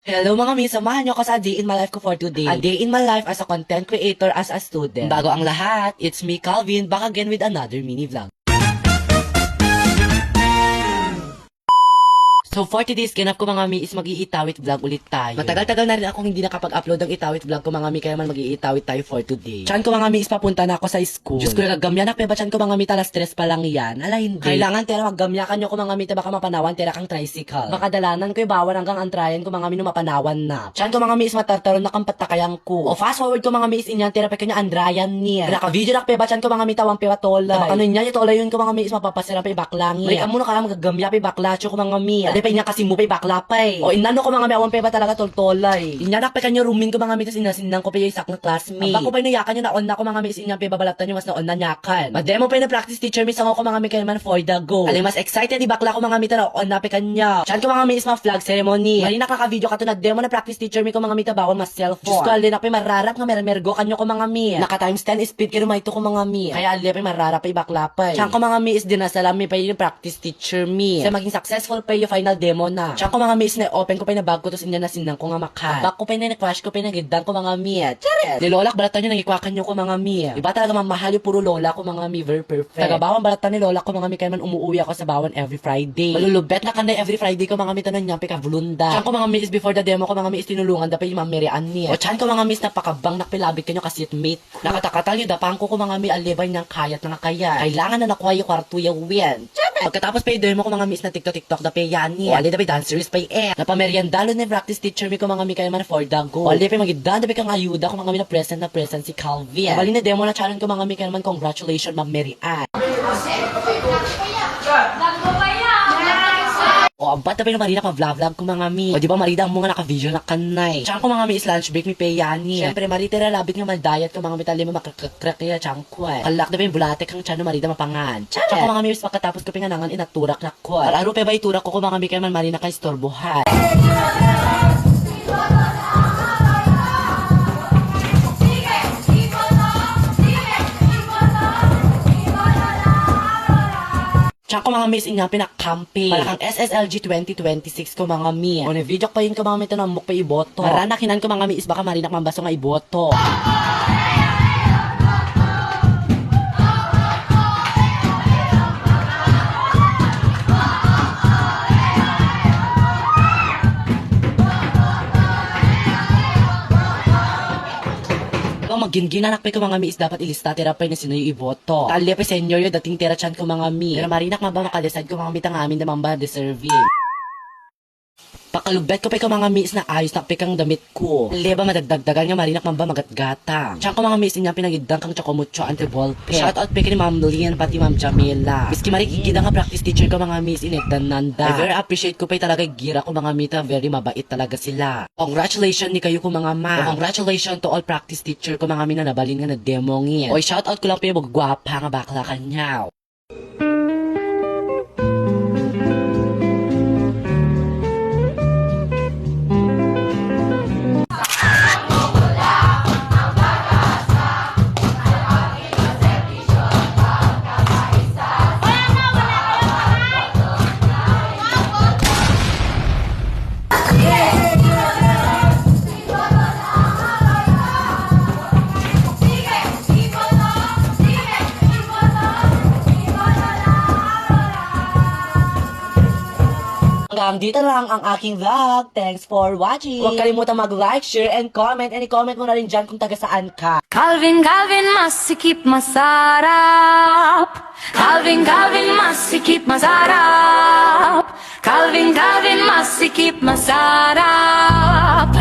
Hello mga mi, samahan niyo ako sa Day in My Life ko for today. A day in my life as a content creator, as a student. Bago ang lahat, it's me Calvin, back again with another mini vlog. So for today's ganap ko mga mi is mag-iitawit vlog ulit tayo. Matagal-tagal na rin akong hindi nakapag-upload ng itawit vlog ko mga mi, kaya man mag-iitawit tayo for today. Chan ko mga mi is papunta na ako sa school. Diyos ko nagagamya na ba chan ko mga mi, tala stress pa lang yan. Ala hindi. Kailangan tera maggamya kanyo ko mga mi, baka mapanawan tera kang tricycle. Baka dalanan ko ibawan hanggang antrayan ko mga mi no mapanawan na. Chan ko mga mi is matartaron na kang patakayang ko. O fast forward ko mga mi is inyan tera pa kanya andrayan niya. Naka-video na pa chan ko mga mi tawang piwatolay. Baka nun yan itolay yun ko mga mi is mapapasira pa ibaklang. May amuno ka magagamya pa ibaklatyo ko mga mi. Pa niya kasi mo pa bakla pa eh. O inano ko mga miawan pa ba talaga toltolay. Inyanak pa kanyo rumin ko mga mitas inasindan ko pa yung isak na classmate. Bako pa inayakan nyo na on na ko mga mitas inyang pa babalatan nyo mas na on na nyakan. Mademo pa yung practice teacher miss ako mga mi kayo man for the go. Aling mas excited di bakla ko mga mita na on na pa kanya. Chan ko mga mitas mga flag ceremony. Mali nakaka-video ka to na demo na practice teacher mi ko mga mita bawal mas cellphone. Just ko alin ako mararap nga mermergo kanyo ko mga mi. Naka times 10 speed kino may to ko mga mi. Kaya alin pa mararap pa ibakla pa. Chan ko mga mi is dinasalam mi pa yung practice teacher mi. Sa maging successful pa yung final demo na. Chan ko mga mi is na open ko pa yung bag ko tapos inya nasindan ko nga makan. Bak ko pa yung na-crash ko pa yung nagidang ko mga mi. Charet! Ni lola balatan nyo nagikwakan nyo ko mga mi. Iba talaga mamahal yung puro lola ko mga mi. Very perfect. Tagabawang balatan ni lola ko mga mi kaya man umuwi ako sa bawan every Friday. Malulubet na kanday every Friday ko mga mi tanan niya pika vulunda. Chan ko mga mi is before the demo ko mga mi is tinulungan da pa yung mamirian niya. O chan ko mga mi is napakabang nakpilabit kanyo kasi mate ko. Nakatakatal yung dapang ko mga mi alibay ng kayat na kaya. Kailangan na nakuha yung kwarto yung win. Pagkatapos pa yung demo ko mga mi is na TikTok da pa yan niya. O alin da pa dancers pa yung napameriandalo na practice teacher mi ko mga mi kaya man for the go. Alin pa magidaan da pa kang ayuda ko mga mi na present si Calvin. Bali na demo na challenge ko mga mi kaya man congratulations Ma'am Mary Ann. O, ang bata pa yung marina pa-vlog ko mga mi. O, di ba marida ang mga naka-video na kanay. Tsaka ko mga mi is lunch break mi payani. Siyempre, marita na labit nga mal-diet ko mga mi tali mo makakakrak kaya tsang kwa. Kalak na ba yung bulate kang tsano marida mapangan. Tsaka ko mga mi is pagkatapos ko pinganangan inaturak na kwa. Araro pa ba iturak ko mga mi kaya man marina ka istorbohan. Tsaka ko mga miss inyang pinakamping. Parang SSLG 2026 ko mga mi. O na-video ko pa yun ko mga mi tanamok pa iboto. Maranakinan ko mga mi is baka marinak mambaso nga iboto. Maginginanak pa ko mga mi is dapat ilista tira pa na sino yung iboto. Tali pa senior yun dating tira chan ko mga mi. Pero marinak maba makadeside ko mga mi tang amin damang ba deserving. Pakalubet ko pa mga mi is na ayos na pikang damit ko. Leba madagdagdagan nga marinak mamba magatgata. Chan ko mga mi is niya pinagidang kang chocomucho anti-ball pen. Shout out pa ni Ma'am Lilian pati Ma'am Jamila. Miski marikikida nga practice teacher ko mga mi is inegdan nanda. I very appreciate ko pa talaga gira ko mga mita, very mabait talaga sila. Congratulations ni kayo ko mga ma. Congratulations to all practice teacher ko mga mi na nabalin nga na demongin. Oy shout out ko lang pa yung magwapa nga bakla kanyaw. Hanggang dito lang ang aking vlog. Thanks for watching. Huwag kalimutan mag-like, share, and comment. And i-comment mo na rin dyan kung taga saan ka. Calvin, masikip masarap. Calvin, masikip masarap. Calvin, masikip masarap.